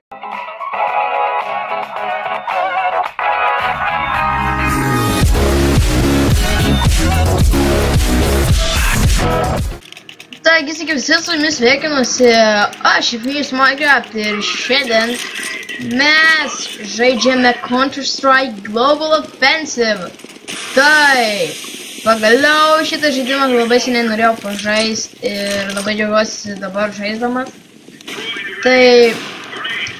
Taigi, sveiki visi, su jumis sveikinuosi aš, Ifijus Minecraft, ir šiandien mes žaidžiame Counter-Strike Global Offensive. Tai, pagaliau šitą žaidimą labai seniai norėjau pažaisti ir labai džiaugiuosi dabar žaisdamas. Tai,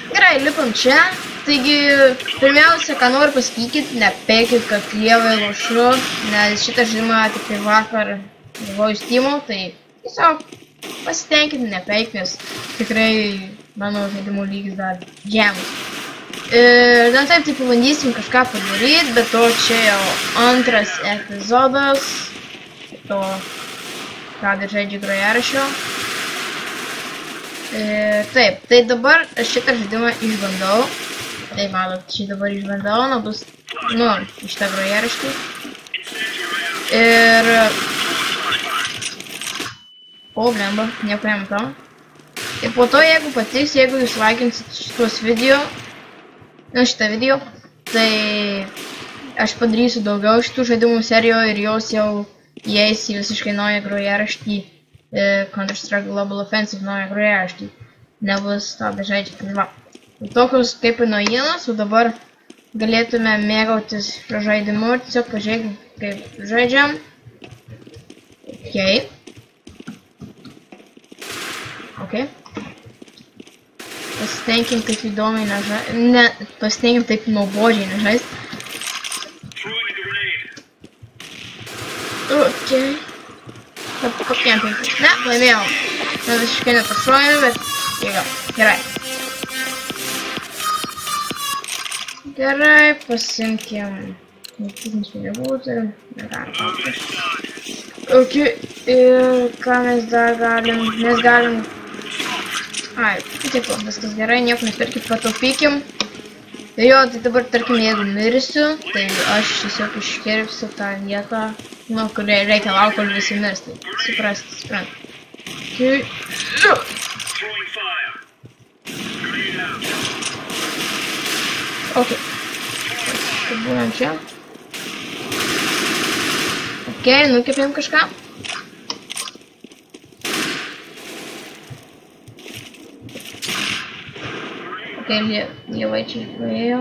gerai, lipam čia. Taigi, pirmiausia, ką noriu pasakykit, nepėkit, kad lievai lošiu, nes šitą žaidimą tik vakar buvau Steam'u, tai tiesiog pasitenkit, nepeik, nes tikrai mano žaidimų lygis dar žemas. Ir dar taip pabandysim kažką padaryti, bet to čia jau antras epizodas, to ką dar žaidžiu grojaraščio. Taip, tai dabar aš šitą žaidimą išbandau. Tai matot, šį dabar išbandau, bus, šitą grojaraštį. Ir o, blemba, nieko nematau. Ir po to, jeigu patiks, jeigu jūs laikinsit šitos video, šitą video, tai aš padarysiu daugiau šitų žaidimų serijų ir jos jau įeis į visiškai naują grojaraštį, Counter-Strike Global Offensive naują grojaraštį. Nebus to bežaidžiant, tai va. Tokios kaip ir naujienos, o dabar galėtume mėgautis žaidimu ir tiesiog pažiūrėkime, kaip žaidžiam. Ok. Pasitenkim taip įdomiai nežaist. Pasitenkim taip nuobodžiai nežaist. Ok. Pakempim. Ne, laimėjau. Na, visiškai neprašojame, bet jėga. Gerai. Gerai, pasimkim. Netykinis pinigų turim. Ok, ir ką mes dar galim? Mes galim... Ai, taip, viskas gerai, nieko nespirkit, pataupykim. Jo, tai dabar, tarkim, jeigu mirsiu, tai aš tiesiog iškirpsiu tą vietą, kur reikia laukti, kol visi mirs, tai suprasti. Ok. Tai būnam čia. Ok, nukepėm kažką. Ok, lievai čia praėjo.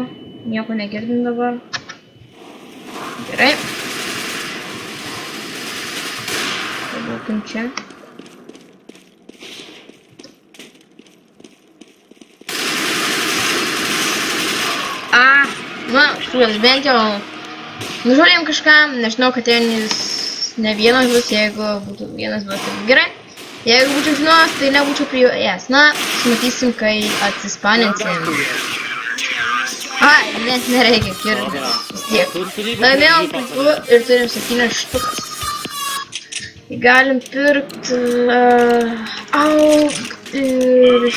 Nieko negirdim dabar. Gerai. Būkim čia. Šūdas, bent jau nužudėm kažkam, nežinau, kad ten ne vienas bus, jeigu būtų vienas bus, tai gerai. Jeigu būčiau žinos, tai nebūčiau prie jas. Na, sumatysim, kai atsispaninsim. Ai, net nereikia kirtis, vis tiek. Laimėjom puiku ir turim 7 štukas. Galim pirkti ir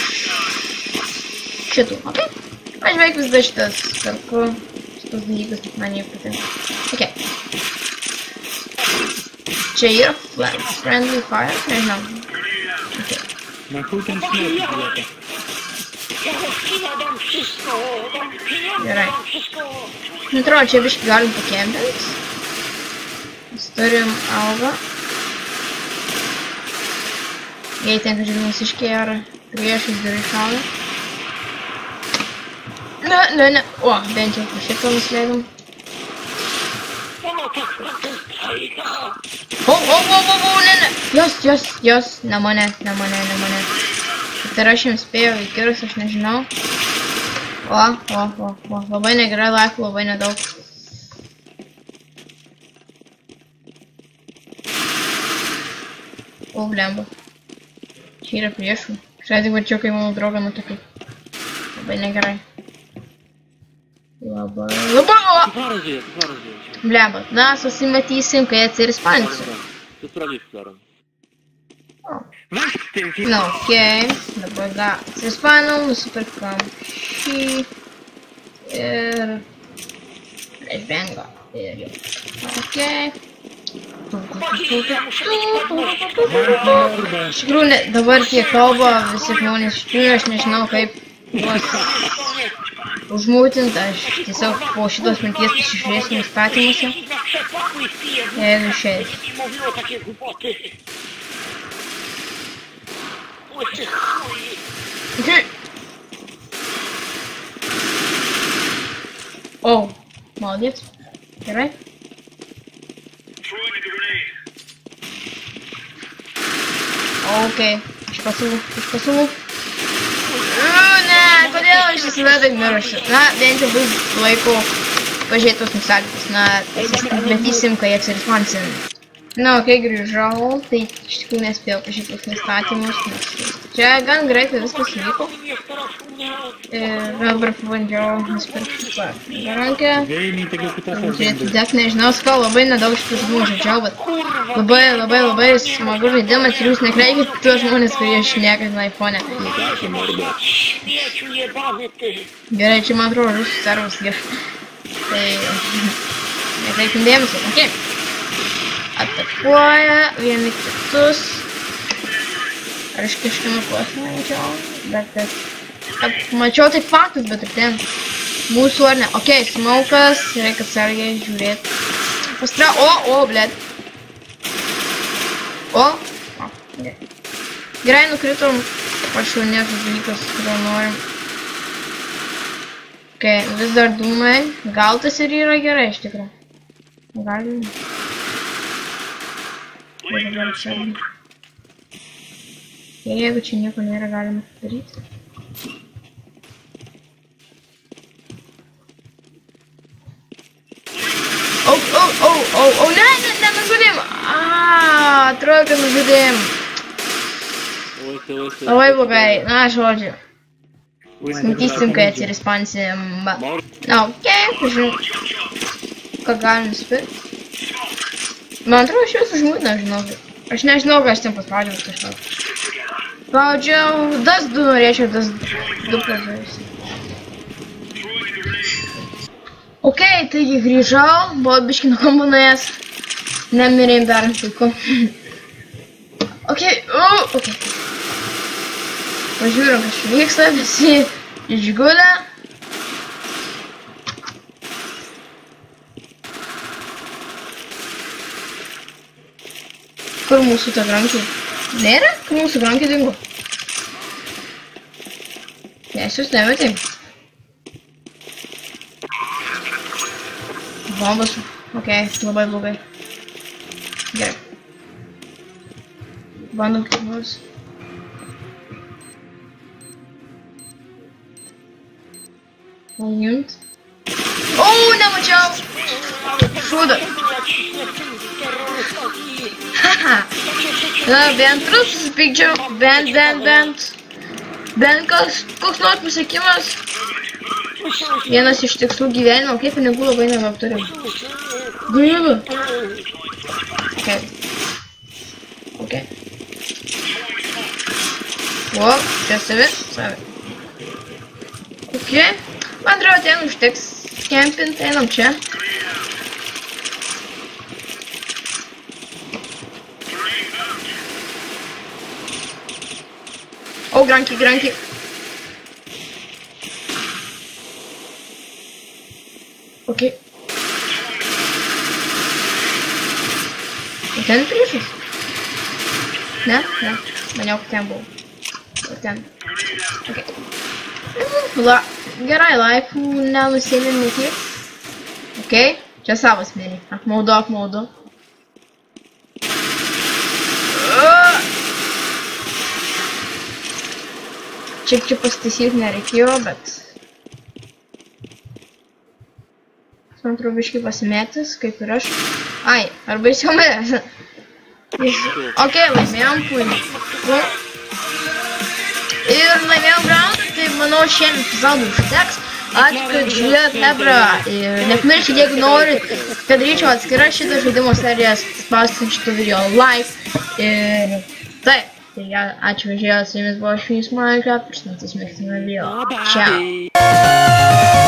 šitų, ok? Aš beveik visada šitas perku. Šitos dalykus tik man jie patinka. Ok. Čia yra friendly fire, nežinau. Ok. Gerai. Atrodo, čia biškai galim pakempint. Mes turim augą. Jei tenka žaidimas iškiai ar priešais gerai šalia. Ne. O, bent jau šitą nusileidom. Ne. Jos. Ne mane. Tai aš jums spėjau į kirus, aš nežinau. O. Labai negerai laikų, labai nedaug. O, blemba. Čia yra priešų. Šiai tik mačiau, kai mano draugą nutakai. Labai negerai. Labai. Blemba, na, susimatysim, kai atsirispansiu. Na, okei. Dabar da, atsirispanam, nusipirkam šį. Ir... Flashbangą. Ir jau. Okei. Iš tikrųjų, dabar kiek kalba visi žmonės iš tikrųjų, aš nežinau kaip Užmūtinta, aš tiesiog po šitos minties pasižiūrėsiu įstatymuose. Jeigu išėjęs. O, молодец. Gerai. Okei, aš pasiūlau. Ne, kodėl aš visada taip mirosiu? Na, bent jau bus laiko pažiūrėti tos nusakymus. Na, matysim, kai atsirispansim. Na, kai grįžau, tai iš tikrųjų nespėjau pažiūrėti tos nustatymus. Čia gan greitai viskas vyko. Dabar pabandžiau nusipirkti garankę. Žiūrėti, dek nežinau, sakau, labai nedaug šitų žmonių žaidžiau, bet labai smagu žaidimas ir jūs nekreikit tuos žmonės, kurie šneka na iPhone. Gerai, čia man atrodo rusų servas gerai. Tai nekreikim dėmesio, okei. Atakuoja vieni kitus. Ar aš kažkieno klausimą mačiau, bet mačiau tai faktas, bet ir ten mūsų ar ne. Okei, smaukas, reikia atsargiai žiūrėti. O, blėt. O, gerai, nukritom pašaunėtus dalykus, kurio norim. Okei, vis dar dūmai. Gal tas ir yra gerai iš tikrųjų. Galim. Jeigu čia nieko nėra galima padaryti. Ne, nužudėm! Atrodo, kad nužudėm. Labai blogai, na, žodžiu. Matysim, kai atsirispansim. Na, okei, žinau. Ką galim nusipirkti. Man atrodo, aš jūs užmūtinau, žinau. Aš nežinau, ką aš ten paspaudžiau kažką. Spaudžiau, das 2 norėčiau, das 2 pažiūrėsiu. Okei, taigi grįžau, buvo biški nukambu nuėjęs. Nemirėjim dar ant laiku. Okei. Pažiūrim, kas vyksta, visi išgulę. Kur mūsų ta grankiai? Nėra? Kur mūsų grankiai dingo? Mes jūs nemetėm. Bombas. Okei, labai blogai. Gerai. Bandom kaip nors. Pajunt. O, nemačiau! Šūda. Haha. Na, bent trus susipykdžiau. Bent koks nors pasiekimas. Vienas iš tikslų gyvenimo, kaip pinigų labai nebeapturim. Gaila. Okei. O, čia savi. Okei. Man atrodo, ten užteks kempint, einam čia. O, grankiai. Okei. O ten priešas? Ne? Maniau, kad ten buvo. O ten. Okei. Gerai, laifų nenusėmėm netiek. Okei, čia savas mėly. Apmaudu. Čia pasitaisyti nereikėjo, bet... Man atrodo biškai pasimetęs, kaip ir aš. Ai, arba jis jau miręs. Okei, laimėjom puiku. Ir laimėjom raundą, tai manau šiandien epizodų užteks. Ačiū, kad žiūrėjot, hebra. Ir nepamirškit, jeigu norit, kad daryčiau atskiras šitą žaidimo serijas, spauskit šitą video like. Ir taip, tai ačiū, kad žiūrėjot, su jumis buvo Švynys Minecraft, ir matysime kitame video. Ciao.